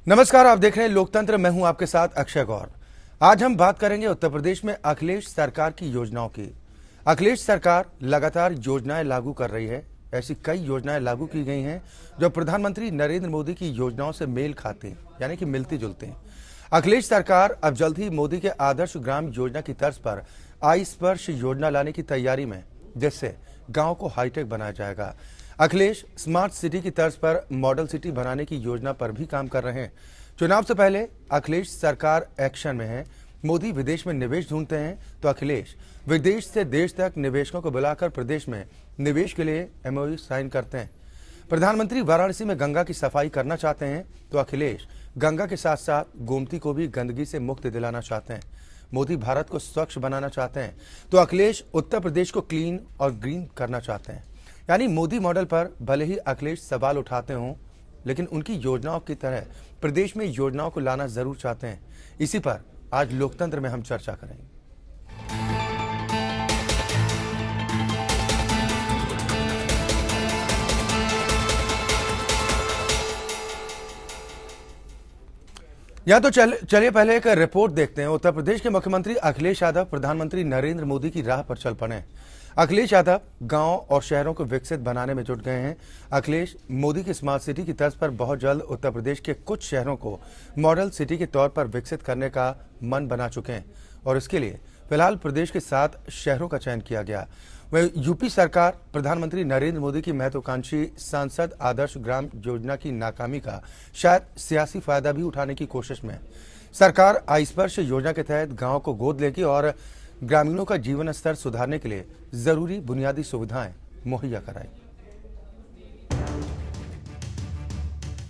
नमस्कार, आप देख रहे हैं लोकतंत्र। मैं हूं आपके साथ अक्षय गौर। आज हम बात करेंगे उत्तर प्रदेश में अखिलेश सरकार की योजनाओं की। अखिलेश सरकार लगातार योजनाएं लागू कर रही है। ऐसी कई योजनाएं लागू की गई हैं जो प्रधानमंत्री नरेंद्र मोदी की योजनाओं से मेल खाती हैं, यानी कि मिलती जुलती हैं। अखिलेश सरकार अब जल्द ही मोदी के आदर्श ग्राम योजना की तर्ज पर आई स्पर्श योजना लाने की तैयारी में, जिससे गांव को हाईटेक बनाया जाएगा। अखिलेश स्मार्ट सिटी की तर्ज पर मॉडल सिटी बनाने की योजना पर भी काम कर रहे हैं। चुनाव से पहले अखिलेश सरकार एक्शन में है। मोदी विदेश में निवेश ढूंढते हैं तो अखिलेश विदेश से देश तक निवेशकों को बुलाकर प्रदेश में निवेश के लिए एमओयू साइन करते हैं। प्रधानमंत्री वाराणसी में गंगा की सफाई करना चाहते हैं तो अखिलेश गंगा के साथ साथ गोमती को भी गंदगी से मुक्त दिलाना चाहते हैं। मोदी भारत को स्वच्छ बनाना चाहते हैं तो अखिलेश उत्तर प्रदेश को क्लीन और ग्रीन करना चाहते हैं। यानी मोदी मॉडल पर भले ही अखिलेश सवाल उठाते हों, लेकिन उनकी योजनाओं की तरह प्रदेश में योजनाओं को लाना जरूर चाहते हैं। इसी पर आज लोकतंत्र में हम चर्चा करेंगे। या तो चलिए पहले एक रिपोर्ट देखते हैं। उत्तर प्रदेश के मुख्यमंत्री अखिलेश यादव प्रधानमंत्री नरेंद्र मोदी की राह पर चल पड़े। अखिलेश यादव गांव और शहरों को विकसित बनाने में जुट गए हैं। अखिलेश मोदी की स्मार्ट सिटी की तर्ज पर बहुत जल्द उत्तर प्रदेश के कुछ शहरों को मॉडल सिटी के तौर पर विकसित करने का मन बना चुके हैं और इसके लिए फिलहाल प्रदेश के 7 शहरों का चयन किया गया। वह यूपी सरकार प्रधानमंत्री नरेंद्र मोदी की महत्वाकांक्षी सांसद आदर्श ग्राम योजना की नाकामी का शायद सियासी फायदा भी उठाने की कोशिश में है। सरकार आई स्पर्श योजना के तहत गांव को गोद लेगी और ग्रामीणों का जीवन स्तर सुधारने के लिए जरूरी बुनियादी सुविधाएं मुहैया कराएगी।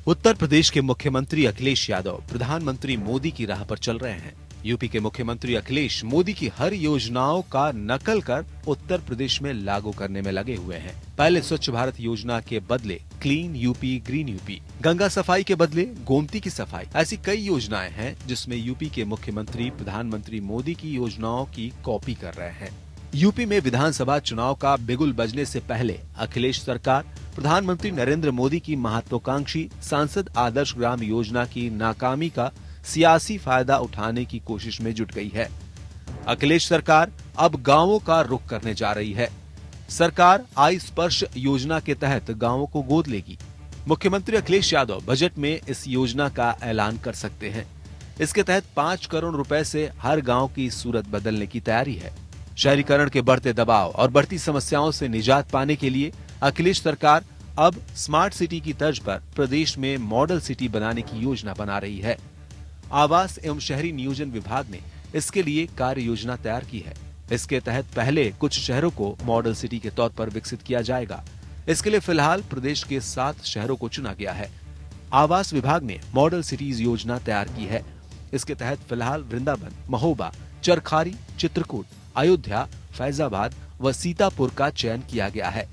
उत्तर प्रदेश के मुख्यमंत्री अखिलेश यादव प्रधानमंत्री मोदी की राह पर चल रहे हैं। यूपी के मुख्यमंत्री अखिलेश मोदी की हर योजनाओं का नकल कर उत्तर प्रदेश में लागू करने में लगे हुए हैं। पहले स्वच्छ भारत योजना के बदले clean UP, green UP, Ganga सफाई के बदले गोमती की सफाई, ऐसी कई योजनाएं हैं जिसमें यूपी के मुख्यमंत्री प्रधानमंत्री मोदी की योजनाओं की कॉपी कर रहे हैं। यूपी में विधानसभा चुनाव का बिगुल बजने से पहले अखिलेश सरकार प्रधानमंत्री नरेंद्र मोदी की महत्वाकांक्षी सांसद आदर्श ग्राम योजना की नाकामी का सियासी फायदा उठाने की कोशिश में जुट गई है। अखिलेश सरकार अब गांवों का रुख करने जा रही है। सरकार आई स्पर्श योजना के तहत गांवों को गोद लेगी। मुख्यमंत्री अखिलेश यादव बजट में इस योजना का ऐलान कर सकते हैं। इसके तहत 5 करोड़ रुपए से हर गांव की सूरत बदलने की तैयारी है। शहरीकरण के बढ़ते दबाव और बढ़ती समस्याओं से निजात पाने के लिए अखिलेश सरकार अब स्मार्ट सिटी की तर्ज पर प्रदेश में मॉडल सिटी बनाने की योजना बना रही है। आवास एवं शहरी नियोजन विभाग ने इसके लिए कार्य योजना तैयार की है। इसके तहत पहले कुछ शहरों को मॉडल सिटी के तौर पर विकसित किया जाएगा। इसके लिए फिलहाल प्रदेश के 7 शहरों को चुना गया है। आवास विभाग ने मॉडल सिटीज योजना तैयार की है। इसके तहत फिलहाल वृंदावन, महोबा, चरखारी, चित्रकूट, अयोध्या, फैजाबाद व सीतापुर का चयन किया गया है।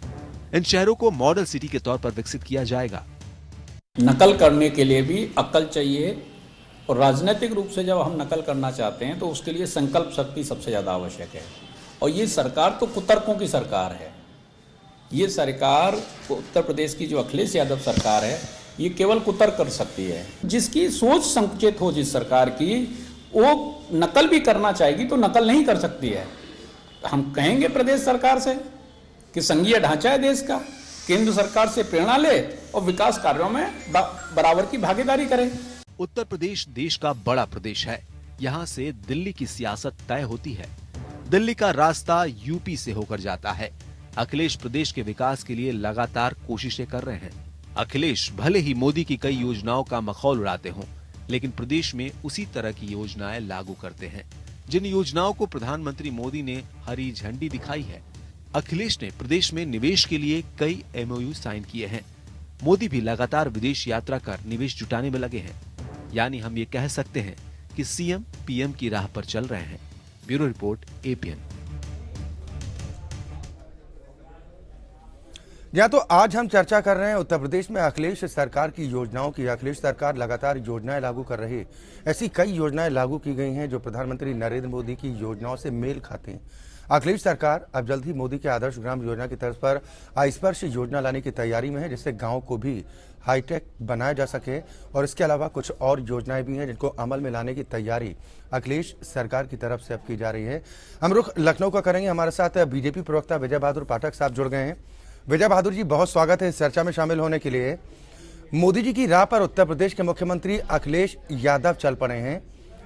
इन शहरों को मॉडल सिटी के तौर पर विकसित किया जाएगा। नकल करने के लिए भी अक्ल चाहिए और राजनीतिक रूप से जब हम नकल करना चाहते हैं तो उसके लिए संकल्प शक्ति सबसे ज़्यादा आवश्यक है। और ये सरकार तो कुतर्कों की सरकार है। ये सरकार उत्तर प्रदेश की जो अखिलेश यादव सरकार है, ये केवल कुतर्क कर सकती है। जिसकी सोच संकुचित हो जिस सरकार की, वो नकल भी करना चाहेगी तो नकल नहीं कर सकती है। हम कहेंगे प्रदेश सरकार से कि संघीय ढांचा है देश का, केंद्र सरकार से प्रेरणा ले और विकास कार्यों में बराबर की भागीदारी करे। उत्तर प्रदेश देश का बड़ा प्रदेश है। यहाँ से दिल्ली की सियासत तय होती है। दिल्ली का रास्ता यूपी से होकर जाता है। अखिलेश प्रदेश के विकास के लिए लगातार कोशिशें कर रहे हैं। अखिलेश भले ही मोदी की कई योजनाओं का मखौल उड़ाते हों, लेकिन प्रदेश में उसी तरह की योजनाएं लागू करते हैं जिन योजनाओं को प्रधानमंत्री मोदी ने हरी झंडी दिखाई है। अखिलेश ने प्रदेश में निवेश के लिए कई एमओयू साइन किए हैं। मोदी भी लगातार विदेश यात्रा कर निवेश जुटाने में लगे हैं। यानी हम ये कह सकते हैं कि सीएम पीएम की राह पर चल रहे हैं। Bureau report, APN. या तो आज हम चर्चा कर रहे हैं उत्तर प्रदेश में अखिलेश सरकार की योजनाओं की। अखिलेश सरकार लगातार योजनाएं लागू कर रही है। ऐसी कई योजनाएं लागू की गई हैं जो प्रधानमंत्री नरेंद्र मोदी की योजनाओं से मेल खाती हैं। अखिलेश सरकार अब जल्द ही मोदी के आदर्श ग्राम योजना की तर्ज पर स्पर्श योजना लाने की तैयारी में है, जिससे गांव को भी हाईटेक बनाया जा सके। और इसके अलावा कुछ और योजनाएं भी हैं जिनको अमल में लाने की तैयारी अखिलेश सरकार की तरफ से अब की जा रही है। हम रुख लखनऊ का करेंगे। हमारे साथ बीजेपी प्रवक्ता विजय बहादुर पाठक साहब जुड़ गए हैं। विजय बहादुर जी, बहुत स्वागत है इस चर्चा में शामिल होने के लिए। मोदी जी की राह पर उत्तर प्रदेश के मुख्यमंत्री अखिलेश यादव चल पड़े हैं,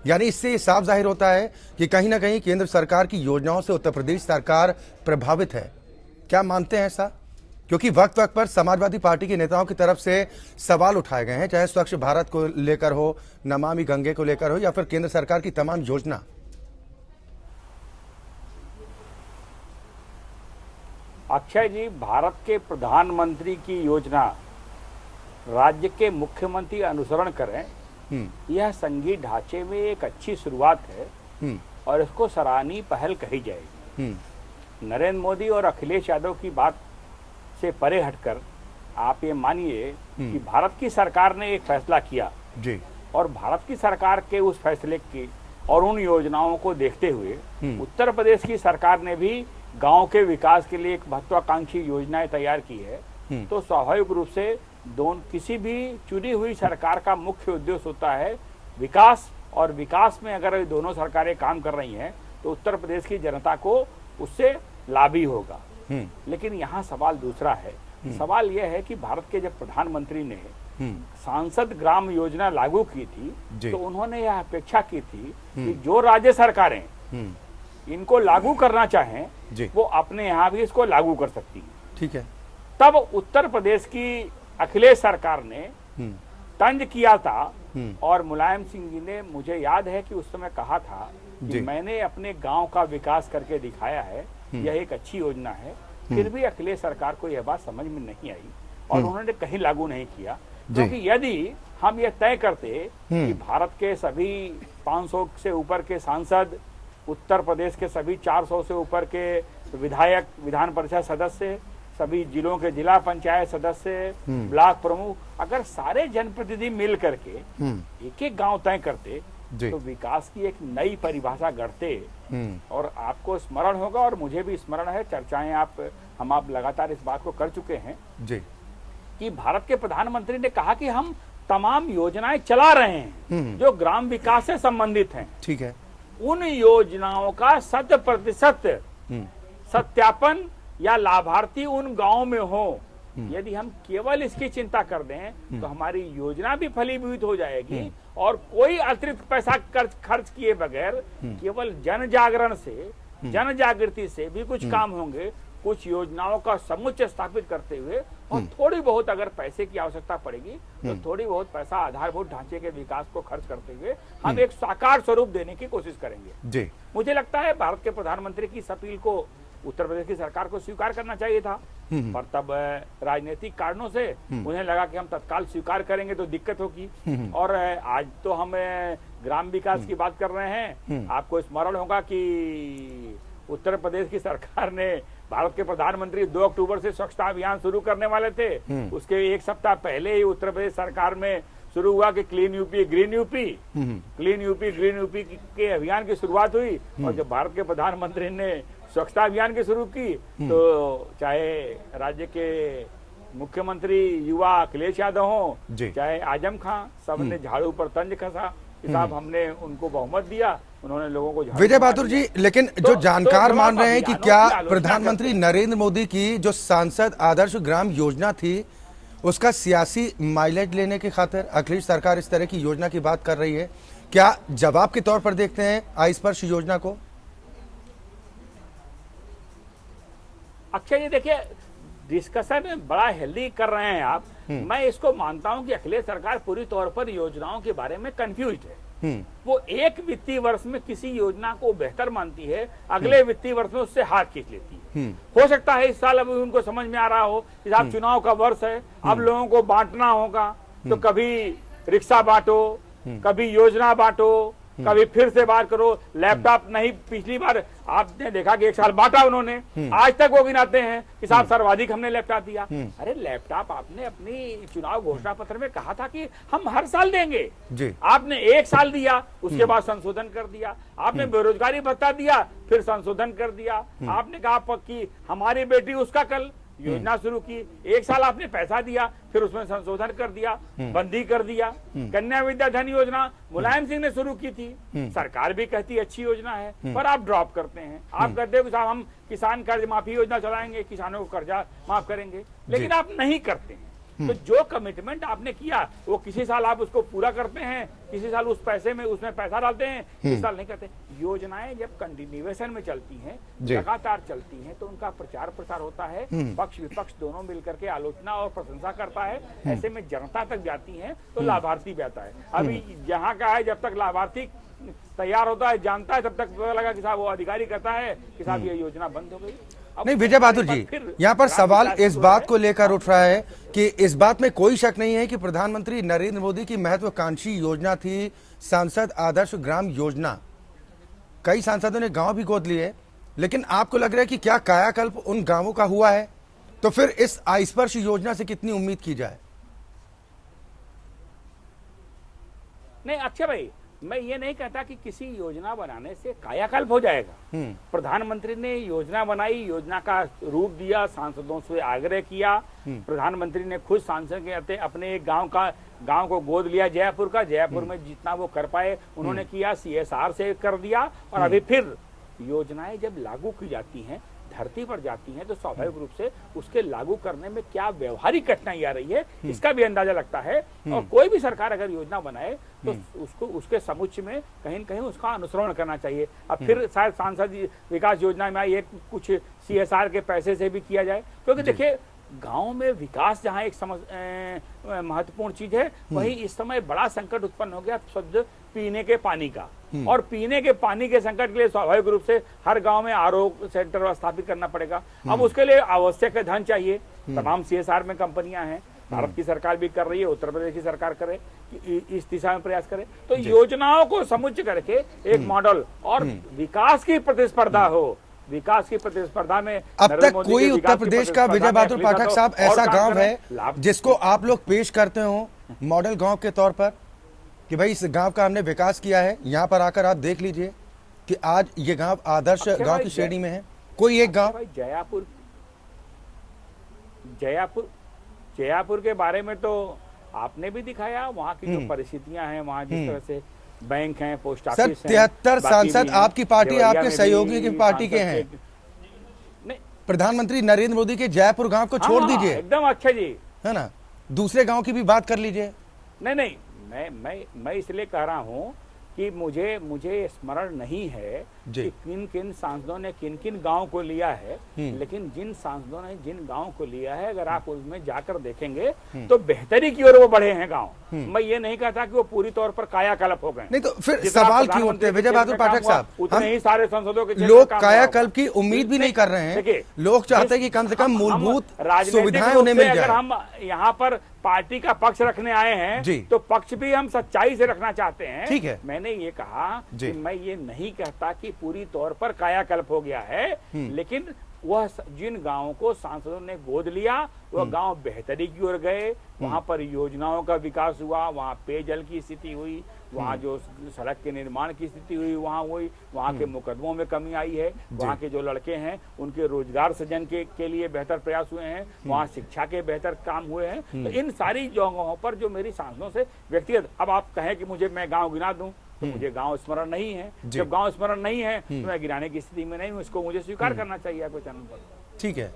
यानी इससे साफ जाहिर होता है कि कहीं ना कहीं केंद्र सरकार की योजनाओं से उत्तर प्रदेश सरकार प्रभावित है। क्या मानते हैं ऐसा? क्योंकि वक्त वक्त पर समाजवादी पार्टी के नेताओं की तरफ से सवाल उठाए गए हैं, चाहे स्वच्छ भारत को लेकर हो, नमामि गंगे को लेकर हो, या फिर केंद्र सरकार की तमाम योजना। अक्षय जी, भारत के प्रधानमंत्री की योजना राज्य के मुख्यमंत्री अनुसरण करें, यह संघीय ढांचे में एक अच्छी शुरुआत है और इसको सराहनीय पहल कही जाएगी। नरेंद्र मोदी और अखिलेश यादव की बात से परे हटकर आप ये मानिए कि भारत की सरकार ने एक फैसला किया जी, और भारत की सरकार के उस फैसले की और उन योजनाओं को देखते हुए उत्तर प्रदेश की सरकार ने भी गांव के विकास के लिए एक महत्वाकांक्षी योजनाएं तैयार की है। तो स्वाभाविक रूप से किसी भी चुनी हुई सरकार का मुख्य उद्देश्य होता है विकास, और विकास में अगर दोनों सरकारें काम कर रही हैं तो उत्तर प्रदेश की जनता को उससे लाभ ही होगा। लेकिन यहाँ सवाल दूसरा है। सवाल यह है कि भारत के जब प्रधानमंत्री ने सांसद ग्राम योजना लागू की थी तो उन्होंने यह अपेक्षा की थी कि जो राज्य सरकारें इनको लागू करना चाहें वो अपने यहाँ भी इसको लागू कर सकती हैं। ठीक है। तब उत्तर प्रदेश की अखिलेश सरकार ने तंज किया था और मुलायम सिंह जी ने, मुझे याद है कि उस समय कहा था कि मैंने अपने गांव का विकास करके दिखाया है, यह एक अच्छी योजना है। फिर भी अखिलेश सरकार को यह बात समझ में नहीं आई और उन्होंने कहीं लागू नहीं किया। क्योंकि यदि हम ये तय करते कि भारत के सभी 500 से ऊपर के सांसद, उत्तर प्रदेश के सभी 400 से ऊपर के विधायक, विधान परिषद सदस्य, सभी जिलों के जिला पंचायत सदस्य, ब्लॉक प्रमुख, अगर सारे जनप्रतिनिधि मिल करके एक एक गांव तय करते तो विकास की एक नई परिभाषा गढ़ते। और आपको स्मरण होगा और मुझे भी स्मरण है, चर्चाएं आप लगातार इस बात को कर चुके हैं जी, कि भारत के प्रधानमंत्री ने कहा कि हम तमाम योजनाएं चला रहे हैं जो ग्राम विकास से संबंधित हैं। ठीक है। उन योजनाओं का 100% सत्यापन या लाभार्थी उन गांव में हो। यदि हम केवल इसकी चिंता कर दें तो हमारी योजना भी फलीभूत हो जाएगी और कोई अतिरिक्त पैसा खर्च किए बगैर केवल जन जागरण से, जन जागृति से भी कुछ काम होंगे। कुछ योजनाओं का समुच्चय स्थापित करते हुए और थोड़ी बहुत अगर पैसे की आवश्यकता पड़ेगी तो थोड़ी बहुत पैसा आधारभूत ढांचे के विकास को खर्च करते हुए हम एक साकार स्वरूप देने की कोशिश करेंगे जी। मुझे लगता है भारत के प्रधानमंत्री की इस अपील को उत्तर प्रदेश की सरकार को स्वीकार करना चाहिए था, पर तब राजनीतिक कारणों से उन्हें लगा कि हम तत्काल स्वीकार करेंगे तो दिक्कत होगी। और आज तो हम ग्राम विकास की बात कर रहे हैं। आपको स्मरण होगा कि उत्तर प्रदेश की सरकार ने, भारत के प्रधानमंत्री 2 अक्टूबर से स्वच्छता अभियान शुरू करने वाले थे। उसके एक सप्ताह पहले ही उत्तर प्रदेश सरकार में शुरू हुआ कि clean UP green UP, clean UP green UP के अभियान की शुरुआत हुई। और जब भारत के प्रधानमंत्री ने स्वच्छता अभियान की शुरू की तो चाहे राज्य के मुख्यमंत्री युवा अखिलेश यादव हो, चाहे आजम खां, सबने झाड़ू पर तंज कसा। साहब हमने उनको बहुमत दिया, उन्होंने लोगों को। विजय बहादुर जी, लेकिन जो जानकार मान रहे हैं कि क्या प्रधानमंत्री नरेंद्र मोदी की जो सांसद आदर्श ग्राम योजना थी उसका सियासी माइलेज लेने की खातिर अखिलेश सरकार इस तरह की योजना की बात कर रही है, क्या जवाब के तौर पर देखते हैं स्पर्श योजना को? अक्षय, ये देखिए डिस्कशन बड़ा हेल्दी कर रहे हैं आप। मैं इसको मानता हूं कि अखिलेश सरकार पूरी तौर पर योजनाओं के बारे में कंफ्यूज्ड है। वो एक वित्तीय वर्ष में किसी योजना को बेहतर मानती है, अगले वित्तीय वर्ष में उससे हाथ खींच लेती है। हो सकता है इस साल अभी उनको समझ में आ रहा हो कि साहब चुनाव का वर्ष है, अब लोगों को बांटना होगा, तो कभी रिक्शा बांटो, कभी योजना बांटो, कभी फिर से बात करो, लैपटॉप नहीं। पिछली बार आपने देखा कि 1 साल बांटा उन्होंने, आज तक वो गिनाते हैं कि साहब सर्वाधिक हमने लैपटॉप दिया। अरे लैपटॉप आपने अपनी चुनाव घोषणा पत्र में कहा था कि हम हर साल देंगे जी। आपने 1 साल दिया, उसके बाद संशोधन कर दिया। आपने बेरोजगारी भत्ता दिया, फिर संशोधन कर दिया। आपने कहा कि हमारी बेटी उसका कल योजना शुरू की, 1 साल आपने पैसा दिया, फिर उसमें संशोधन कर दिया, बंदी कर दिया। कन्या विद्या धन योजना मुलायम सिंह ने शुरू की थी, सरकार भी कहती अच्छी योजना है, पर आप ड्रॉप करते हैं। आप कहते हो कि साहब हम किसान कर्ज माफी योजना चलाएंगे, किसानों को कर्जा माफ करेंगे, लेकिन आप नहीं करते हैं। तो जो कमिटमेंट आपने किया वो किसी साल आप उसको पूरा करते हैं, किसी साल उस पैसे में उसमें पैसा डालते हैं, किसी साल नहीं करते। योजनाएं जब कंटिन्यूएशन में चलती हैं, लगातार चलती हैं, तो उनका प्रचार प्रसार होता है, पक्ष विपक्ष दोनों मिलकर के आलोचना और प्रशंसा करता है। ऐसे में जनता तक जाती है तो लाभार्थी भी आता है। अभी यहाँ का है, जब तक लाभार्थी तैयार होता है, जानता है, तब तक पता लगा कि साहब वो अधिकारी कहता है कि साहब ये योजना बंद हो गई। नहीं विजय बहादुर जी, यहाँ पर सवाल इस बात को लेकर उठ रहा है कि इस बात में कोई शक नहीं है कि प्रधानमंत्री नरेंद्र मोदी की महत्वाकांक्षी योजना थी सांसद आदर्श ग्राम योजना। कई सांसदों ने गांव भी गोद लिए, लेकिन आपको लग रहा है कि क्या कायाकल्प उन गांवों का हुआ है? तो फिर इस आइस्पर्श योजना से कितनी उम्मीद की जाए? नहीं अक्षय भाई, मैं ये नहीं कहता कि किसी योजना बनाने से कायाकल्प हो जाएगा। प्रधानमंत्री ने योजना बनाई, योजना का रूप दिया, सांसदों से आग्रह किया। प्रधानमंत्री ने खुद सांसद के अपने एक गांव को गोद लिया, जयपुर का। जयपुर में जितना वो कर पाए उन्होंने किया, CSR से कर दिया। और अभी फिर योजनाएं जब लागू की जाती हैं, धरती पर जाती हैं, तो स्वाभाविक रूप से उसके लागू करने में क्या व्यवहारिक कठिनाई आ रही है, इसका भी अंदाजा लगता है। और कोई भी सरकार अगर योजना बनाए तो उसको उसके समुच्चय में कहीं न कहीं उसका अनुसरण करना चाहिए। अब फिर शायद सांसद विकास योजना में ये कुछ CSR के पैसे से भी किया जाए, क्योंकि देखिए गांव में विकास जहां एक महत्वपूर्ण चीज है, वहीं इस समय बड़ा संकट उत्पन्न हो गया शुद्ध पीने के पानी का। और पीने के पानी के संकट के लिए स्वाभाविक रूप से हर गांव में RO सेंटर स्थापित करना पड़ेगा। अब उसके लिए आवश्यक धन चाहिए। तमाम CSR में कंपनियां हैं, भारत की सरकार भी कर रही है, उत्तर प्रदेश की सरकार करे कि इस दिशा में प्रयास करे। तो योजनाओं को समुच्चय करके एक मॉडल और विकास की प्रतिस्पर्धा हो। विकास की प्रतिस्पर्धा में अब तक कोई उत्तर प्रदेश का विजय बहादुर पाठक साहब ऐसा गांव है जिसको आप लोग पेश करते हो मॉडल गांव के तौर पर कि भाई इस गांव का हमने विकास किया है? यहाँ पर आकर आप देख लीजिए कि आज ये गांव आदर्श गांव की श्रेणी में है। कोई एक गांव? जयपुर के बारे में तो आपने भी दिखाया, वहाँ की जो परिस्थितियां हैं, वहाँ जिस तरह से बैंक हैं, पोस्ट ऑफिस हैं। 73 सांसद आपकी पार्टी, आपके सहयोगी की पार्टी के हैं। प्रधानमंत्री नरेंद्र मोदी के जयपुर गांव को छोड़ दीजिए, एकदम अच्छा जी, है ना, दूसरे गांव की भी बात कर लीजिए। नहीं, मैं इसलिए कह रहा हूँ कि मुझे स्मरण नहीं है कि किन सांसदों ने किन गांव को लिया है, लेकिन जिन सांसदों ने जिन गांव को लिया है, अगर आप उसमें जाकर देखेंगे तो बेहतरी की ओर वो बढ़े हैं गांव। मैं ये नहीं कहता कि वो पूरी तौर पर कायाकल्प हो गए। नहीं तो फिर सवाल क्यों उठते हैं विजय बहादुर पाठक साहब? उतने ही सारे सांसदों के लोग कायाकल्प की उम्मीद भी नहीं कर रहे हैं। लोग चाहते हैं कि कम से कम मूलभूत सुविधाएं उन्हें मिल जाए। अगर हम यहाँ पर पार्टी का पक्ष रखने आए हैं तो पक्ष भी हम सच्चाई से रखना चाहते हैं। ठीक है, मैंने ये कहा कि मैं ये नहीं कहता कि पूरी तौर पर कायाकल्प हो गया है, लेकिन वह जिन गांवों को सांसदों ने गोद लिया वह गांव बेहतरी की ओर गए। वहां पर योजनाओं का विकास हुआ, वहां पेयजल की स्थिति हुई, वहाँ जो सड़क के निर्माण की स्थिति हुई वहाँ हुई, वहाँ के मुकदमों में कमी आई है, वहाँ के जो लड़के हैं उनके रोजगार सृजन के लिए बेहतर प्रयास हुए हैं, वहाँ शिक्षा के बेहतर काम हुए हैं। तो इन सारी जगहों पर जो मेरी सांसदों से व्यक्तिगत, अब आप कहें कि मैं गाँव गिना दूं तो मुझे गांव स्मरण नहीं है। जब गांव स्मरण नहीं है तो मैं गिराने की स्थिति में नहीं हूं, इसको मुझे स्वीकार करना चाहिए आपके चैनल पर। ठीक है,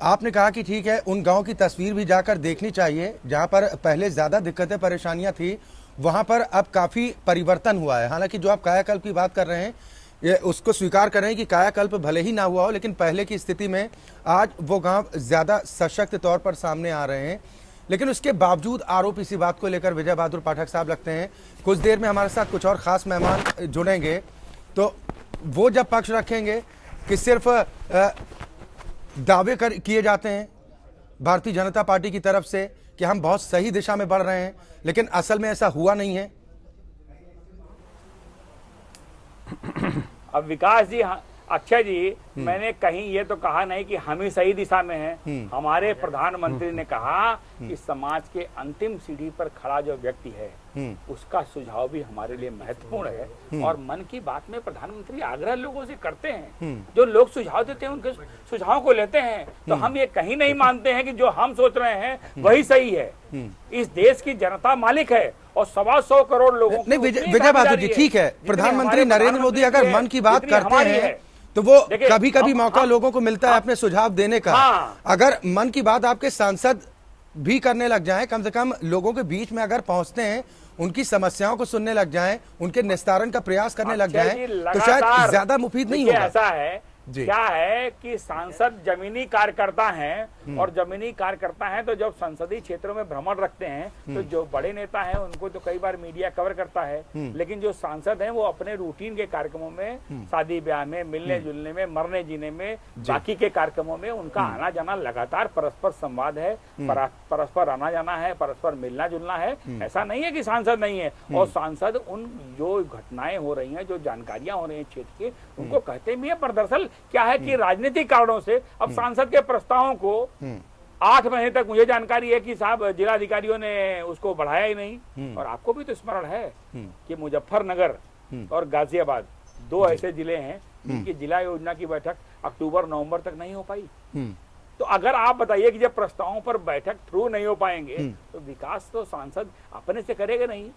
आपने कहा कि ठीक है, उन गांव की तस्वीर भी जाकर देखनी चाहिए जहां पर पहले ज्यादा दिक्कतें परेशानियां थी, वहां पर अब काफी परिवर्तन हुआ है। हालांकि जो आप कायाकल्प की बात कर रहे हैं ये उसको स्वीकार कर रहे हैं कि कायाकल्प भले ही ना हुआ हो, लेकिन पहले की स्थिति में आज वो गांव ज्यादा सशक्त तौर पर सामने आ रहे हैं। लेकिन उसके बावजूद आरोप इसी बात को लेकर विजय बहादुर पाठक साहब लगते हैं। कुछ देर में हमारे साथ कुछ और खास मेहमान जुड़ेंगे, तो वो जब पक्ष रखेंगे कि सिर्फ दावे किए जाते हैं भारतीय जनता पार्टी की तरफ से कि हम बहुत सही दिशा में बढ़ रहे हैं, लेकिन असल में ऐसा हुआ नहीं है। अब विकास जी, अक्षय जी, मैंने कहीं ये तो कहा नहीं कि हम ही सही दिशा में हैं। हमारे प्रधानमंत्री ने कहा कि समाज के अंतिम सीढ़ी पर खड़ा जो व्यक्ति है उसका सुझाव भी हमारे लिए महत्वपूर्ण है। और मन की बात में प्रधानमंत्री आग्रह लोगों से करते हैं, जो लोग सुझाव देते हैं उनके सुझाव को लेते हैं। तो हम ये कहीं नहीं मानते हैं कि जो हम सोच रहे हैं वही सही है। इस देश की जनता मालिक है और 125 करोड़ लोगों नहीं, विजय बहादुर जी, ठीक है, प्रधानमंत्री नरेंद्र मोदी अगर मन की बात करते हैं तो वो कभी कभी मौका लोगों को मिलता है अपने सुझाव देने का। अगर मन की बात आपके सांसद भी करने लग जाएं, कम से कम लोगों के बीच में अगर पहुंचते हैं, उनकी समस्याओं को सुनने लग जाएं, उनके निस्तारण का प्रयास करने लग जाएं, तो शायद ज्यादा मुफीद नहीं होगा। ऐसा है, क्या है कि सांसद जमीनी कार्यकर्ता हैं और जमीनी कार्यकर्ता हैं तो जब संसदीय क्षेत्रों में भ्रमण रखते हैं तो जो बड़े नेता हैं उनको तो कई बार मीडिया कवर करता है, लेकिन जो सांसद हैं वो अपने रूटीन के कार्यक्रमों में, शादी ब्याह में, मिलने जुलने में, मरने जीने में, बाकी के कार्यक्रमों में उनका आना जाना लगातार परस्पर संवाद है, परस्पर आना जाना है, परस्पर मिलना जुलना है। ऐसा नहीं है कि सांसद नहीं है। और सांसद उन जो घटनाएं हो रही हैं, जो जानकारियां हो रही हैं क्षेत्र की, उनको कहते भी है। पर दरअसल क्या है कि राजनीतिक कारणों से अब सांसद के प्रस्तावों को 8 महीने तक, मुझे जानकारी है कि साहब जिला अधिकारियों ने उसको बढ़ाया ही नहीं। और आपको भी तो स्मरण है कि मुजफ्फरनगर और गाजियाबाद 2 ऐसे जिले हैं जिनकी जिला योजना की बैठक अक्टूबर नवंबर तक नहीं हो पाई। तो अगर आप बताइए कि जब प्रस्तावों पर बैठक थ्रू नहीं हो पाएंगे तो विकास तो सांसद अपने से करेगा नहीं।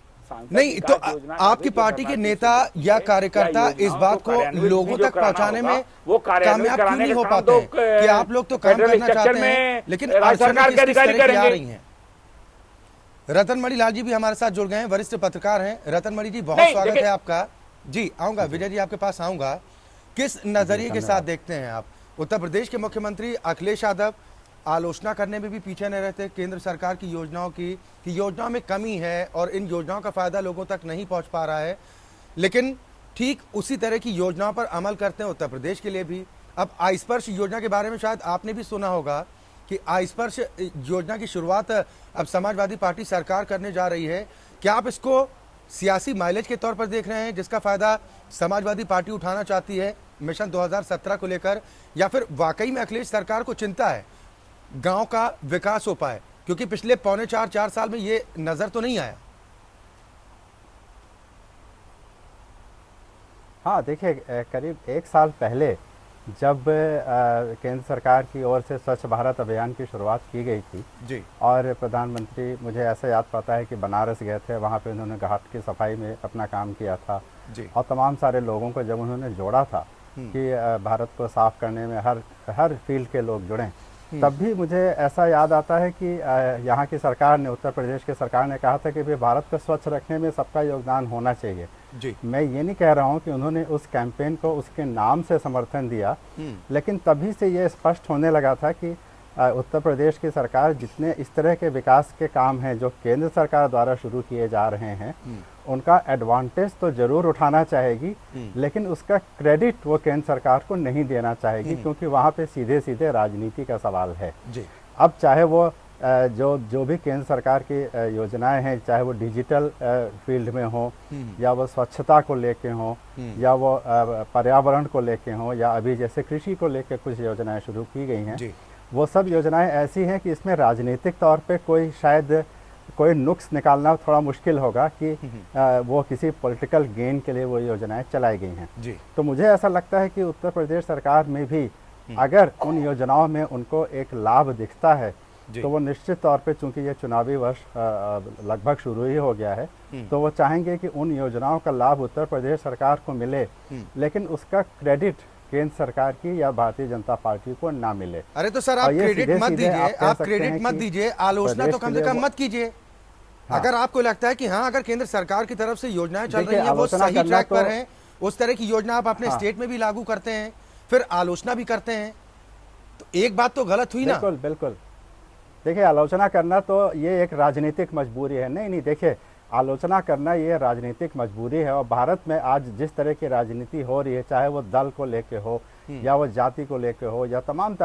तो आपकी पार्टी के नेता या कार्यकर्ता इस बात को लोगों तक पहुंचाने में वो कामयाब क्यों नहीं हो पाते हैं कि आप लोग तो काम करना चाहते हैं लेकिन सरकार के अधिकारी करेंगे। रतन मणि लाल जी भी हमारे साथ जुड़ गए हैं, वरिष्ठ पत्रकार हैं। रतन मणि जी, बहुत स्वागत है आपका। जी आऊंगा, विजय जी आपके पास आऊंगा। किस नजरिए के साथ देखते हैं आप उत्तर प्रदेश के मुख्यमंत्री अखिलेश यादव आलोचना करने में भी पीछे नहीं रहते केंद्र सरकार की योजनाओं की, कि योजनाओं में कमी है और इन योजनाओं का फायदा लोगों तक नहीं पहुंच पा रहा है, लेकिन ठीक उसी तरह की योजनाओं पर अमल करते हैं उत्तर प्रदेश के लिए भी। अब आइस्पर्श योजना के बारे में शायद आपने भी सुना होगा कि आइस्पर्श योजना की शुरुआत अब समाजवादी पार्टी सरकार करने जा रही है। क्या आप इसको सियासी माइलेज के तौर पर देख रहे हैं जिसका फायदा समाजवादी पार्टी उठाना चाहती है मिशन 2017 को लेकर, या फिर वाकई में अखिलेश सरकार को चिंता है गांव का विकास हो पाए, क्योंकि पिछले 4.25 साल में ये नजर तो नहीं आया। हाँ देखिए, करीब 1 साल पहले जब केंद्र सरकार की ओर से स्वच्छ भारत अभियान की शुरुआत की गई थी जी, और प्रधानमंत्री, मुझे ऐसा याद पता है कि बनारस गए थे, वहाँ पे उन्होंने घाट की सफाई में अपना काम किया था जी, और तमाम सारे लोगों को जब उन्होंने जोड़ा था कि भारत को साफ करने में हर फील्ड के लोग जुड़ें, तब भी मुझे ऐसा याद आता है कि यहाँ की सरकार ने, उत्तर प्रदेश की सरकार ने कहा था कि भाई भारत को स्वच्छ रखने में सबका योगदान होना चाहिए जी। मैं ये नहीं कह रहा हूँ कि उन्होंने उस कैंपेन को उसके नाम से समर्थन दिया, लेकिन तभी से ये स्पष्ट होने लगा था कि उत्तर प्रदेश की सरकार जितने इस तरह के विकास के काम हैं जो केंद्र सरकार द्वारा शुरू किए जा रहे हैं, उनका एडवांटेज तो जरूर उठाना चाहेगी, लेकिन उसका क्रेडिट वो केंद्र सरकार को नहीं देना चाहेगी, क्योंकि वहाँ पे सीधे सीधे राजनीति का सवाल है जी। अब चाहे वो जो भी केंद्र सरकार की योजनाएं हैं, चाहे वो डिजिटल फील्ड में हो, या वो स्वच्छता को लेके हो, या वो पर्यावरण को लेके हो, या अभी जैसे कृषि को लेके कुछ योजनाएं शुरू की गई हैं, वो सब योजनाएं ऐसी हैं कि इसमें राजनीतिक तौर पे कोई नुक्स निकालना थोड़ा मुश्किल होगा कि वो किसी पॉलिटिकल गेन के लिए वो योजनाएं चलाई गई हैं जी। तो मुझे ऐसा लगता है कि उत्तर प्रदेश सरकार में भी अगर उन योजनाओं में उनको एक लाभ दिखता है तो वो निश्चित तौर पे, चूंकि ये चुनावी वर्ष लगभग शुरू ही हो गया है, तो वो चाहेंगे कि उन योजनाओं का लाभ उत्तर प्रदेश सरकार को मिले, लेकिन उसका क्रेडिट केंद्र सरकार की या भारतीय जनता पार्टी को ना मिले। अरे तो सर आप क्रेडिट मत दीजिए, आप क्रेडिट मत दीजिए, आलोचना तो कम से कम मत कीजिए। अगर आपको लगता है कि हाँ, अगर केंद्र सरकार की तरफ से योजनाएं चल रही हैं, वो सही ट्रैक पर हैं, उस तरह की योजना आप अपने स्टेट में भी लागू करते हैं, फिर आलोचना भी करते हैं, तो एक बात तो गलत हुई ना। बिल्कुल बिल्कुल। देखिए, आलोचना करना तो ये एक राजनीतिक मजबूरी है। नहीं, देखिए, आलोचना करना ये राजनीतिक मजबूरी है, और भारत में आज जिस तरह की राजनीति हो रही है, चाहे वो दल को लेके हो, या वो जाति को लेके हो, या तमाम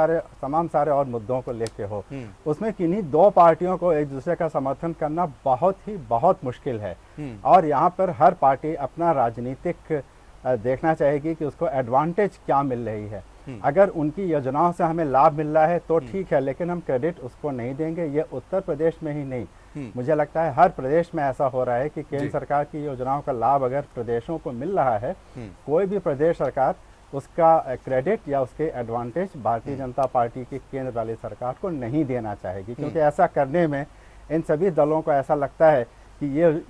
सारे और मुद्दों को लेके हो, उसमें किन्हीं 2 पार्टियों को एक दूसरे का समर्थन करना बहुत मुश्किल है। और यहाँ पर हर पार्टी अपना राजनीतिक देखना चाहेगी कि उसको एडवांटेज क्या मिल रही है। अगर उनकी योजनाओं से हमें लाभ मिल रहा है तो ठीक है, लेकिन हम क्रेडिट उसको नहीं देंगे। ये उत्तर प्रदेश में ही नहीं, मुझे लगता है हर प्रदेश में ऐसा हो रहा है कि केंद्र सरकार की योजनाओं का लाभ अगर प्रदेशों को मिल रहा है, कोई भी प्रदेश सरकार उसका क्रेडिट या उसके एडवांटेज भारतीय जनता पार्टी की केंद्र वाली सरकार को नहीं देना चाहेगी, क्योंकि ऐसा करने में इन सभी दलों को ऐसा लगता है कि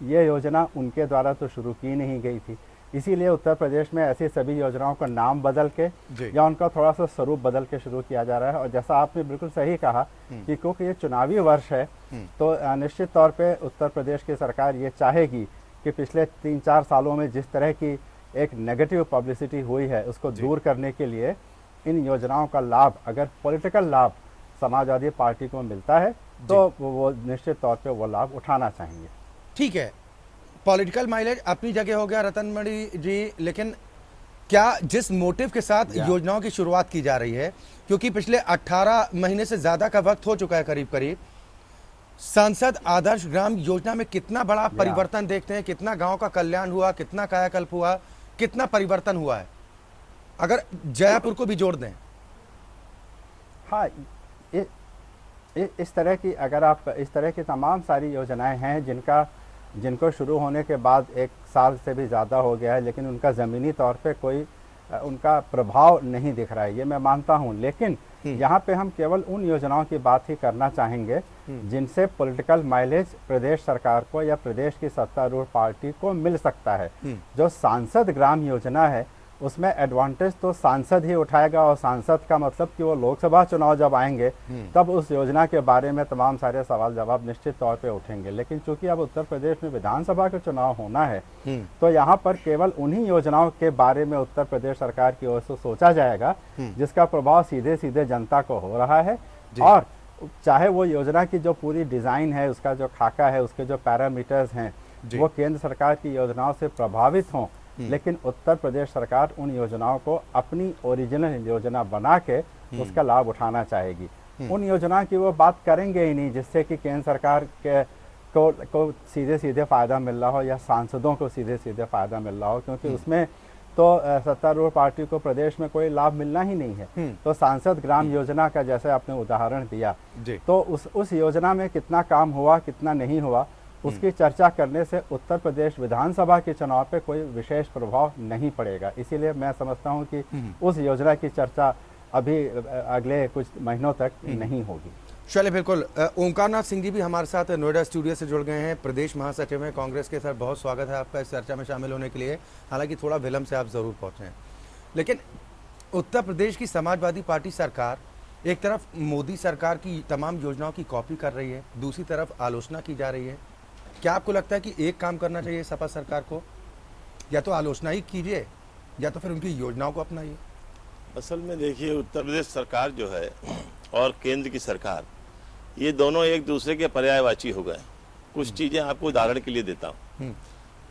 ये योजना उनके द्वारा तो शुरू की नहीं गई थी। इसीलिए उत्तर प्रदेश में ऐसी सभी योजनाओं का नाम बदल के या उनका थोड़ा सा स्वरूप बदल के शुरू किया जा रहा है। और जैसा आपने बिल्कुल सही कहा कि क्योंकि ये चुनावी वर्ष है, तो निश्चित तौर पे उत्तर प्रदेश की सरकार ये चाहेगी कि पिछले 3-4 सालों में जिस तरह की एक नेगेटिव पब्लिसिटी हुई है उसको दूर करने के लिए इन योजनाओं का लाभ, अगर पॉलिटिकल लाभ समाजवादी पार्टी को मिलता है तो वो निश्चित तौर पे वो लाभ उठाना चाहेंगे। ठीक है, पॉलिटिकल माइलेज अपनी जगह हो गया रतनमणि जी, लेकिन क्या जिस मोटिव के साथ योजनाओं की शुरुआत की जा रही है, क्योंकि पिछले 18 महीने से ज्यादा का वक्त हो चुका है करीब करीब, सांसद आदर्श ग्राम योजना में कितना बड़ा परिवर्तन देखते हैं? कितना गांव का कल्याण हुआ, कितना कायाकल्प हुआ, कितना परिवर्तन हुआ है, अगर जयपुर को भी जोड़ दें? हाँ, इस तरह की अगर आप इस तरह की तमाम सारी योजनाएं हैं जिनको शुरू होने के बाद 1 साल से भी ज़्यादा हो गया है, लेकिन उनका ज़मीनी तौर पे कोई उनका प्रभाव नहीं दिख रहा है, ये मैं मानता हूँ। लेकिन यहाँ पे हम केवल उन योजनाओं की बात ही करना चाहेंगे जिनसे पॉलिटिकल माइलेज प्रदेश सरकार को या प्रदेश की सत्तारूढ़ पार्टी को मिल सकता है। जो सांसद ग्राम योजना है उसमें एडवांटेज तो सांसद ही उठाएगा, और सांसद का मतलब कि वो लोकसभा चुनाव जब आएंगे तब उस योजना के बारे में तमाम सारे सवाल जवाब निश्चित तौर पे उठेंगे। लेकिन चूंकि अब उत्तर प्रदेश में विधानसभा का चुनाव होना है, तो यहाँ पर केवल उन्हीं योजनाओं के बारे में उत्तर प्रदेश सरकार की ओर से सोचा जाएगा जिसका प्रभाव सीधे सीधे जनता को हो रहा है। और चाहे वो योजना की जो पूरी डिजाइन है, उसका जो खाका है, उसके जो पैरामीटर्स हैं वो केंद्र सरकार की योजनाओं से प्रभावित हों, लेकिन उत्तर प्रदेश सरकार उन योजनाओं को अपनी ओरिजिनल योजना बना के उसका लाभ उठाना चाहेगी। उन योजनाओं की वो बात करेंगे ही नहीं जिससे कि केंद्र सरकार को सीधे सीधे फायदा मिल रहा हो या सांसदों को सीधे सीधे फायदा मिल रहा हो, क्योंकि उसमें तो सत्तारूढ़ पार्टी को प्रदेश में कोई लाभ मिलना ही नहीं है। तो सांसद ग्राम योजना का जैसे आपने उदाहरण दिया, तो उस योजना में कितना काम हुआ, कितना नहीं हुआ, उसकी चर्चा करने से उत्तर प्रदेश विधानसभा के चुनाव पे कोई विशेष प्रभाव नहीं पड़ेगा। इसीलिए मैं समझता हूं कि उस योजना की चर्चा अभी अगले कुछ महीनों तक नहीं होगी। चलिए, बिल्कुल। ओंकारनाथ सिंह जी भी हमारे साथ नोएडा स्टूडियो से जुड़ गए हैं, प्रदेश महासचिव हैं कांग्रेस के। सर, बहुत स्वागत है आपका इस चर्चा में शामिल होने के लिए। हालांकि थोड़ा विलंब से आप जरूर पहुंचे हैं, लेकिन उत्तर प्रदेश की समाजवादी पार्टी सरकार एक तरफ मोदी सरकार की तमाम योजनाओं की कॉपी कर रही है, दूसरी तरफ आलोचना की जा रही है। क्या आपको लगता है कि एक काम करना चाहिए सपा सरकार को, या तो आलोचना ही कीजिए या तो फिर उनकी योजनाओं को अपनाइए? असल में देखिए, उत्तर प्रदेश सरकार जो है और केंद्र की सरकार, ये दोनों एक दूसरे के पर्यायवाची हो गए। कुछ चीजें आपको उदाहरण के लिए देता हूँ।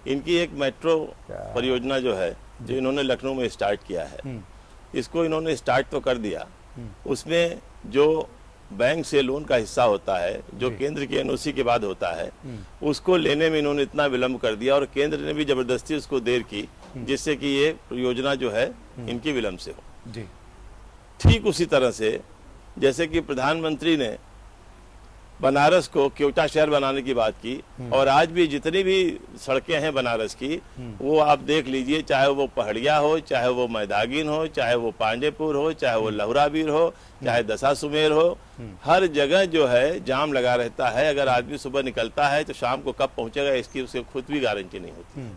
इनकी एक मेट्रो परियोजना जो है, जो इन्होंने लखनऊ में स्टार्ट किया है, इसको इन्होंने स्टार्ट तो कर दिया, उसमें जो बैंक से लोन का हिस्सा होता है, जो केंद्र की एनओसी के बाद होता है, उसको लेने में इन्होंने इतना विलंब कर दिया, और केंद्र ने भी जबरदस्ती उसको देर की, जिससे कि ये योजना जो है इनकी विलंब से हो। ठीक उसी तरह से जैसे कि प्रधानमंत्री ने बनारस को क्योटा शहर बनाने की बात की, और आज भी जितनी भी सड़कें हैं बनारस की, वो आप देख लीजिए, चाहे वो पहाड़िया हो, चाहे वो मैदागिन हो, चाहे वो पांडेपुर हो, चाहे वो लहुराबीर हो, चाहे दशासुमेर हो, हर जगह जो है जाम लगा रहता है। अगर आदमी सुबह निकलता है तो शाम को कब पहुंचेगा इसकी उसे खुद भी गारंटी नहीं होती।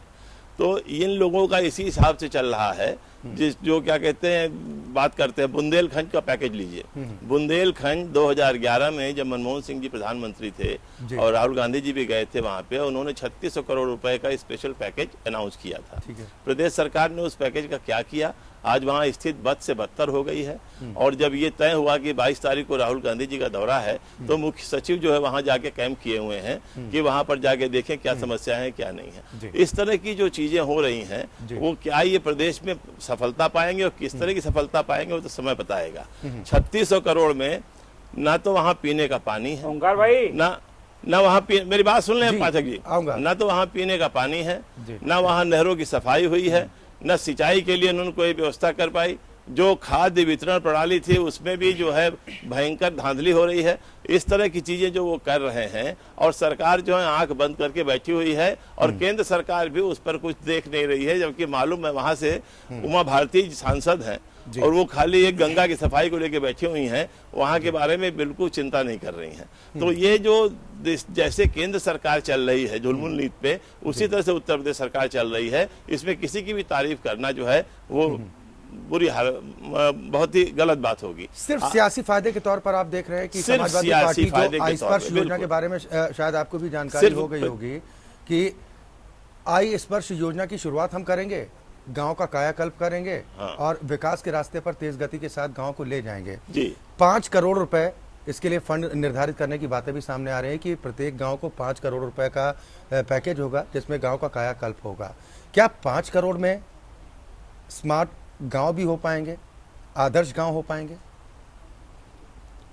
तो इन लोगों का इसी हिसाब से चल रहा है। जो क्या कहते हैं, बात करते हैं बुंदेलखंड का पैकेज लीजिए। बुंदेलखंड 2011 में जब मनमोहन सिंह जी प्रधानमंत्री थे और राहुल गांधी जी भी गए थे वहां पे, उन्होंने 3600 करोड़ रुपए का स्पेशल पैकेज अनाउंस किया था। प्रदेश सरकार ने उस पैकेज का क्या किया? आज वहां स्थिति बद से बदतर हो गई है। और जब ये तय हुआ कि 22 तारीख को राहुल गांधी जी का दौरा है, तो मुख्य सचिव जो है वहां जाके कैंप किए हुए हैं कि वहां पर जाके देखें क्या समस्या है क्या नहीं है। इस तरह की जो चीजें हो रही हैं, वो क्या ये प्रदेश में सफलता पाएंगे और किस तरह की सफलता पाएंगे वो तो समय बताएगा। 3600 करोड़ में ना तो वहां पीने का पानी है, ओंकार भाई, ना वहाँ मेरी बात सुन लें पाठक जी, ना तो वहाँ पीने का पानी है, ना वहाँ नहरों की सफाई हुई है, न सिंचाई के लिए उन्होंने कोई व्यवस्था कर पाई। जो खाद्य वितरण प्रणाली थी उसमें भी जो है भयंकर धांधली हो रही है। इस तरह की चीजें जो वो कर रहे हैं और सरकार जो है आंख बंद करके बैठी हुई है और केंद्र सरकार भी उस पर कुछ देख नहीं रही है। जबकि मालूम है वहां से उमा भारती सांसद हैं और वो खाली एक गंगा की सफाई को लेकर बैठी हुई हैं, वहां के बारे में बिल्कुल चिंता नहीं कर रही हैं। तो ये जो जैसे केंद्र सरकार चल रही है झुलमुल नीति पे, उसी तरह से उत्तर प्रदेश सरकार चल रही है। इसमें किसी की भी तारीफ करना जो है वो बुरी बहुत ही गलत बात होगी। सिर्फ सियासी फायदे के तौर पर आप देख रहे हैं कि सिर्फ समाजवादी सियासी पार्टी फायदे जो के आई तौर स्पर्श पे, योजना के बारे में शायद आपको भी जानकारी हो गई होगी कि आई स्पर्श योजना की शुरुआत हम करेंगे, गांव का कायाकल्प करेंगे और विकास के रास्ते पर तेज गति के साथ गांव को ले जाएंगे जी। 5 करोड़ रुपए इसके लिए फंड निर्धारित करने की बातें भी सामने आ रही है कि प्रत्येक गांव को 5 करोड़ रुपए का पैकेज होगा जिसमें गांव का कायाकल्प होगा। क्या 5 करोड़ में स्मार्ट गांव भी हो पाएंगे, आदर्श गांव हो पाएंगे?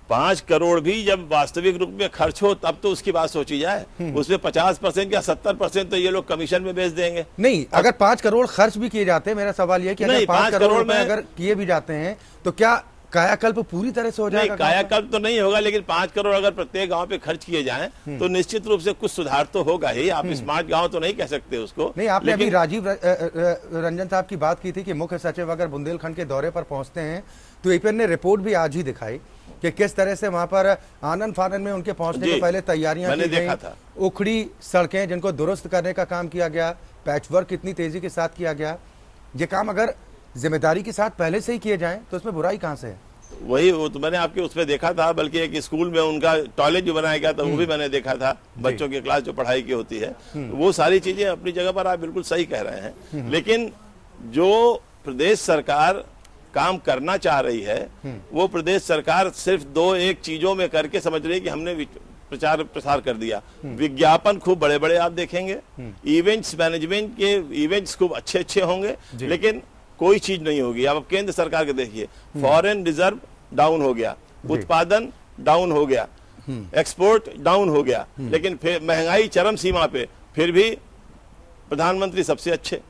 5 करोड़ भी जब वास्तविक रूप में खर्च हो तब तो उसकी बात सोची जाए। उसमें 50% या 70% तो ये लोग कमीशन में बेच देंगे। नहीं, अगर 5 करोड़ खर्च भी किए जाते हैं, मेरा सवाल यह कि अगर 5 करोड़ में अगर किए भी जाते हैं तो क्या कायाकल्प पूरी तरह से हो जाएगा? नहीं, कायाकल्प तो नहीं होगा, लेकिन 5 करोड़ अगर प्रत्येक गांव पे खर्च किए जाएं तो निश्चित रूप से कुछ सुधार तो होगा ही। आप स्मार्ट गांव तो नहीं कह सकते उसको। नहीं, आपने अभी राजीव रंजन साहब की बात की थी कि मुख्य सचिव अगर बुंदेलखंड के दौरे पर पहुंचते हैं तो एपीएन ने रिपोर्ट भी आज ही दिखाई कि किस तरह से वहां पर आनन फानन में उनके पहुंचने के पहले तैयारियां की गई, उखड़ी सड़कें जिनको दुरुस्त करने का काम किया गया, पैचवर्क कितनी तेजी के साथ किया गया। ये काम अगर जिम्मेदारी के साथ पहले से ही किए जाएं तो उसमें बुराई कहां से है? वही वो तो मैंने आपके उसमें देखा था, बल्कि एक स्कूल में उनका टॉयलेट जो बनाया गया था वो भी मैंने देखा था। बच्चों की क्लास जो पढ़ाई की होती है, वो सारी चीजें अपनी जगह पर आप बिल्कुल सही कह रहे हैं। लेकिन जो प्रदेश सरकार काम करना चाह रही है वो प्रदेश सरकार सिर्फ 2-1 चीजों में करके समझ रही है कि हमने प्रचार प्रसार कर दिया। विज्ञापन खूब बड़े बड़े आप देखेंगे, इवेंट्स मैनेजमेंट के इवेंट्स खूब अच्छे अच्छे होंगे, लेकिन कोई चीज नहीं होगी। अब केंद्र सरकार के देखिए, फॉरेन रिजर्व डाउन हो गया, उत्पादन डाउन हो गया, एक्सपोर्ट डाउन हो गया, लेकिन फिर महंगाई चरम सीमा पे, फिर भी प्रधानमंत्री सबसे अच्छे।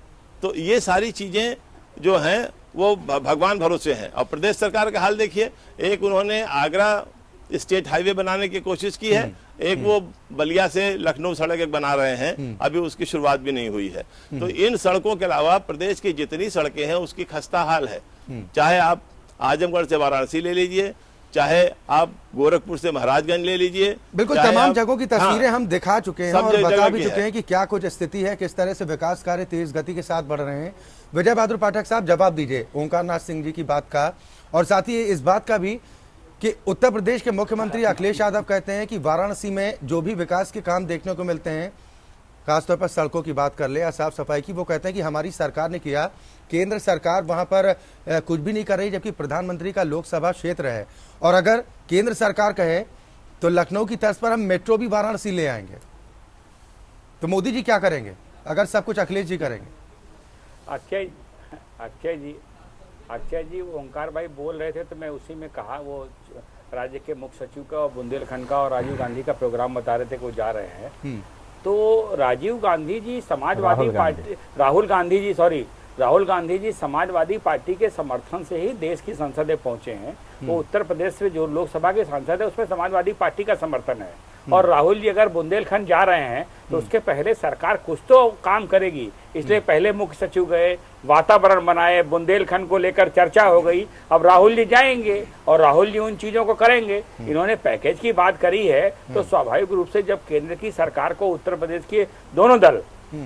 तो ये सारी चीजें जो हैं वो भगवान भरोसे हैं। और प्रदेश सरकार का हाल देखिए, एक उन्होंने आगरा स्टेट हाईवे बनाने की कोशिश की है, एक वो बलिया से लखनऊ सड़क एक बना रहे हैं, अभी उसकी शुरुआत भी नहीं हुई है। तो इन सड़कों के अलावा प्रदेश की जितनी सड़कें हैं उसकी खस्ता हाल है। चाहे आप आजमगढ़ से वाराणसी ले लीजिए, चाहे आप गोरखपुर से महाराजगंज ले लीजिए, बिल्कुल तमाम जगहों की तस्वीरें हम दिखा चुके हैं और बता भी चुके हैं कि क्या कुछ स्थिति है, किस तरह से विकास कार्य तेज गति के साथ बढ़ रहे हैं। विजय बहादुर पाठक साहब, जवाब दीजिए ओंकार नाथ सिंह जी की बात का, और साथ ही इस बात का भी कि उत्तर प्रदेश के मुख्यमंत्री अखिलेश यादव कहते हैं कि वाराणसी में जो भी विकास के काम देखने को मिलते हैं, खासतौर पर सड़कों की बात कर ले या साफ सफाई की, वो कहते हैं कि हमारी सरकार ने किया, केंद्र सरकार वहां पर कुछ भी नहीं कर रही, जबकि प्रधानमंत्री का लोकसभा क्षेत्र है। और अगर केंद्र सरकार कहे तो लखनऊ की तर्ज पर हम मेट्रो भी वाराणसी ले आएंगे। तो मोदी जी क्या करेंगे अगर सब कुछ अखिलेश जी करेंगे? अक्षय जी ओंकार भाई बोल रहे थे तो मैं उसी में कहा, वो राज्य के मुख्य सचिव का और बुंदेलखंड का और राजीव गांधी का प्रोग्राम बता रहे थे कि वो जा रहे हैं। तो राजीव गांधी जी समाजवादी पार्टी, राहुल गांधी जी समाजवादी पार्टी के समर्थन से ही देश की संसद में पहुंचे हैं। वो उत्तर प्रदेश से जो लोकसभा के सांसद है उसमें समाजवादी पार्टी का समर्थन है। और राहुल जी अगर बुंदेलखंड जा रहे हैं तो उसके पहले सरकार कुछ तो काम करेगी, इसलिए पहले मुख्य सचिव गए, वातावरण बनाए, बुंदेलखंड को लेकर चर्चा हो गई। अब राहुल जी जाएंगे और राहुल जी उन चीजों को करेंगे। इन्होंने पैकेज की बात करी है तो स्वाभाविक रूप से जब केंद्र की सरकार को उत्तर प्रदेश के दोनों दल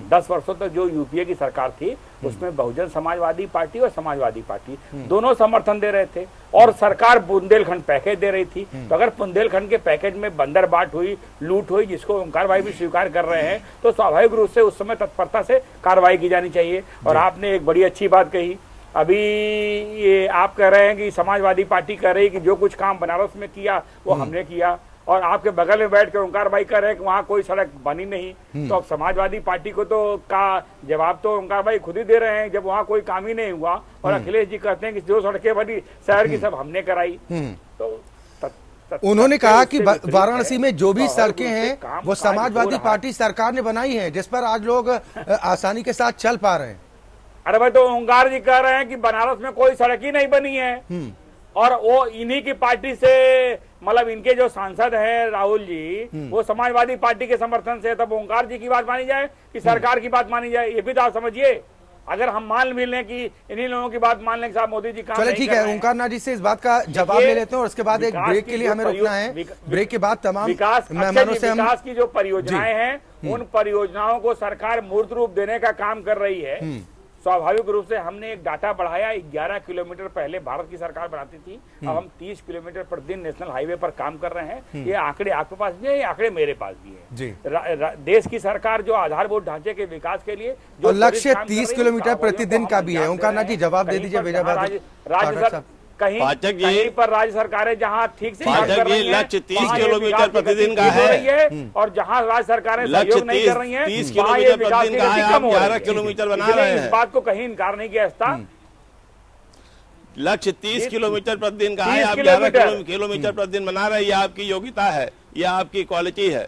10 वर्षों तक जो यूपीए की सरकार थी उसमें बहुजन समाजवादी पार्टी और समाजवादी पार्टी दोनों समर्थन दे रहे थे और सरकार बुंदेलखंड पैकेज दे रही थी। तो अगर बुंदेलखंड के पैकेज में बंदरबाट हुई, लूट हुई, जिसको ओंकार भाई भी स्वीकार कर रहे हैं, तो स्वाभाविक रूप से उस समय तत्परता से कार्रवाई की जानी चाहिए। और आपने एक बड़ी अच्छी बात कही, अभी ये आप कह रहे हैं कि समाजवादी पार्टी कह रही है कि जो कुछ काम बनारस में किया वो हमने किया, और आपके बगल में बैठ के ओंकार भाई कह रहे हैं कि वहाँ कोई सड़क बनी नहीं। तो अब समाजवादी पार्टी को तो का जवाब तो ओंकार भाई खुद ही दे रहे हैं जब वहाँ कोई काम ही नहीं हुआ, और अखिलेश जी कहते हैं कि जो सड़कें बनी शहर की सब हमने कराई। तो उन्होंने कहा कि वाराणसी में जो भी सड़कें हैं वो समाजवादी पार्टी सरकार ने बनाई है, जिस पर आज लोग आसानी के साथ चल पा रहे हैं। अरे भाई, तो ओंकार जी कह रहे हैं कि बनारस में कोई सड़क ही नहीं बनी है, और वो इन्हीं की पार्टी से, मतलब इनके जो सांसद हैं राहुल जी, वो समाजवादी पार्टी के समर्थन से, तब ओंकार जी की बात मानी जाए कि सरकार की बात मानी जाए? ये भी तो आप समझिए। अगर हम मान भी लें कि इन्हीं लोगों की बात मान लें कि साहब मोदी जी काम चले नहीं ठीक कर है, रहे हैं। ओंकार नाथ जी से इस बात का जवाब ले लेते हैं और उसके बाद एक विकास ब्रेक की के लिए जो हमें रुकना है। ब्रेक के बाद तमाम विकास मेहमानों से हम विकास की जो परियोजनाएं हैं, उन परियोजनाओं को सरकार मूर्त रूप देने का काम कर रही है। स्वाभाविक रूप से हमने एक डाटा बढ़ाया। 11 किलोमीटर पहले भारत की सरकार बनाती थी, अब हम 30 किलोमीटर प्रतिदिन नेशनल हाईवे पर काम कर रहे हैं। ये आंकड़े आपके पास भी है, ये आंकड़े मेरे पास भी है जी। देश की सरकार जो आधारभूत ढांचे के विकास के लिए जो और लक्ष्य काम कर 30 रही है, किलोमीटर स्वाभाविक प्रतिदिन का भी है। ओंकार नाथ जी जवाब दे दीजिए। राज्य पाठक जी, कहीं पर राज्य सरकारें जहाँ ठीक से काम पाठक कर रही जी, हैं, लक्ष्य 30 वहाँ ये किलोमीटर विकास की प्रतिदिन गति का तेज हो है। रही है, और जहाँ राज्य सरकारें लक्ष्य सहयोग नहीं कर रही हैं, 30 वहाँ ये किलोमीटर विकास की प्रतिदिन का है, गति आप कम हो रही 11 है। किलोमीटर बना इसलिए रहे इस हैं। बात को कहीं इनकार नहीं किया जाता। लक्ष्य 30 किलोमीटर प्रतिदिन का है, 30 आप 11 किलोमीटर। किलोमीटर प्रतिदिन बना रहे हैं। ये आपकी योग्यता है, ये आपकी क्वालिटी है।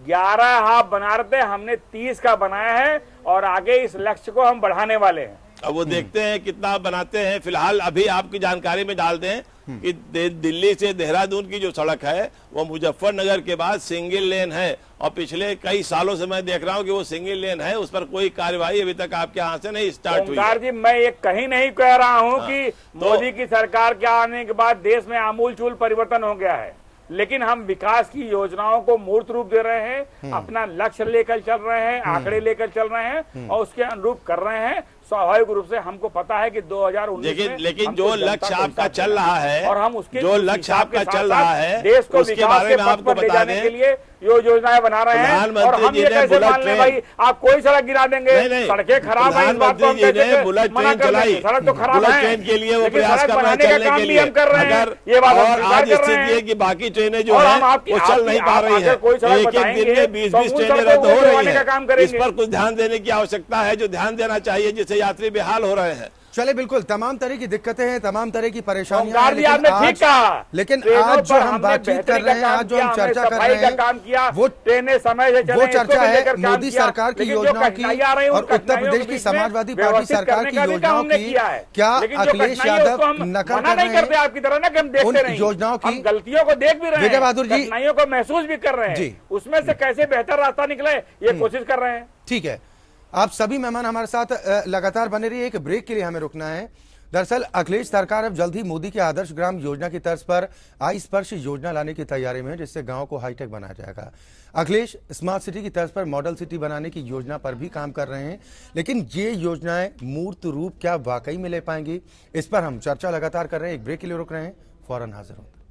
11 हाफ बना रहे थे, हमने 30 का बनाया है, और आगे इस लक्ष्य को हम बढ़ाने वाले हैं। अब वो देखते हैं कितना बनाते हैं। फिलहाल अभी आपकी जानकारी में डाल दें कि दिल्ली से देहरादून की जो सड़क है वो मुजफ्फरनगर के बाद सिंगल लेन है, और पिछले कई सालों से मैं देख रहा हूं कि वो सिंगल लेन है, उस पर कोई कार्यवाही अभी तक आपके यहाँ से नहीं स्टार्ट हुई ओंकार है। जी, मैं ये कहीं नहीं कह रहा हूं कि मोदी की सरकार के आने के बाद देश में आमूलचूल परिवर्तन हो गया है, लेकिन हम विकास की योजनाओं को मूर्त रूप दे रहे हैं, अपना लक्ष्य लेकर चल रहे हैं, आंकड़े लेकर चल रहे हैं, और उसके अनुरूप कर रहे हैं। स्वाभाविक रूप से हमको पता है कि 2019 में लेकिन जो लक्ष्य आपका चल रहा है, और हम उसके जो लक्ष्य आपका चल रहा है, देश को उसके विकास बारे के में पथ आपको पर ले बता जाने दें। के लिए यो योजनाएं बना रहे हैं, और प्रधानमंत्री हम जी ये ने कैसे बुलेट मान लें ट्रेन- भाई आप कोई सड़क गिरा देंगे? नहीं, सड़कें खराब है, इस बात को हम प्रधानमंत्री जी ने कैसे बुलेट मना ट्रेन कर चलाई। देंगे? सड़क तो खराब बुलेट है, ट्रेन के लिए वो लेकिन प्रयास सड़क कर रहे हैं बनाने का चलने काम के भी लिए। हम कर रहे हैं, मगर ये बात हम और स्वीकार आज कर रहे स्थिति ये हैं। कि बाकी ट्रेनें जो और है हम आपकी- वो चल नहीं पा रही अगर है। कोई सड़क एक दिन बताएंगे, में 20-20 तो उन ट्रेनें सड़कों रद्द को हो रही बनवाने का काम है। करेंगे। इस पर कुछ ध्यान देने की आवश्यकता है, जो ध्यान देना चाहिए, जिससे यात्री बेहाल हो रहे हैं। चले बिल्कुल, तमाम तरह की दिक्कतें हैं, तमाम तरह की परेशानियां हैं, ओंकार जी, आपने ठीक कहा। लेकिन ट्रेनों आज जो पर हम हमने बातचीत कर बेहतरी रहे का हैं, काम आज जो हम किया, चर्चा हमने कर सफाई रहे का हैं, काम किया, वो ट्रेनें समय से चले, वो इसको चर्चा भी है लेकर काम मोदी किया। सरकार की लेकिन जो योजनाओं की कठिनाई आ रही है, उन और उत्तर कठिनाइयों प्रदेश के की बीच में समाजवादी पार्टी व्यवस्थित सरकार करने की का भी काम योजनाओं हमने की किया है। क्या लेकिन जो अखिलेश कठिनाई है, उसको यादव हम नकल मना कर नहीं रहे करते हैं? आपकी तरह ना कि हम देखते उन नहीं, योजनाओं की हम गलतियों को देख भी रहे विजय हैं, बहादुर जी, कठिनाइयों को महसूस भी कर रहे जी। हैं, उसमें से कैसे बेहतर रास्ता निकले ये कोशिश कर रहे हैं। ठीक है, आप सभी मेहमान हमारे साथ लगातार बने रहिए। एक ब्रेक के लिए हमें रुकना है। दरअसल अखिलेश सरकार अब जल्द ही मोदी के आदर्श ग्राम योजना की तर्ज पर आई स्पर्श योजना लाने की तैयारी में है, जिससे गांव को हाईटेक बनाया जाएगा। अखिलेश स्मार्ट सिटी की तर्ज पर मॉडल सिटी बनाने की योजना पर भी काम कर रहे हैं, लेकिन ये योजनाएं मूर्त रूप क्या वाकई में ले पाएंगी, इस पर हम चर्चा लगातार कर रहे हैं। एक ब्रेक के लिए रुक रहे हैं, फौरन हाजिर होते हैं।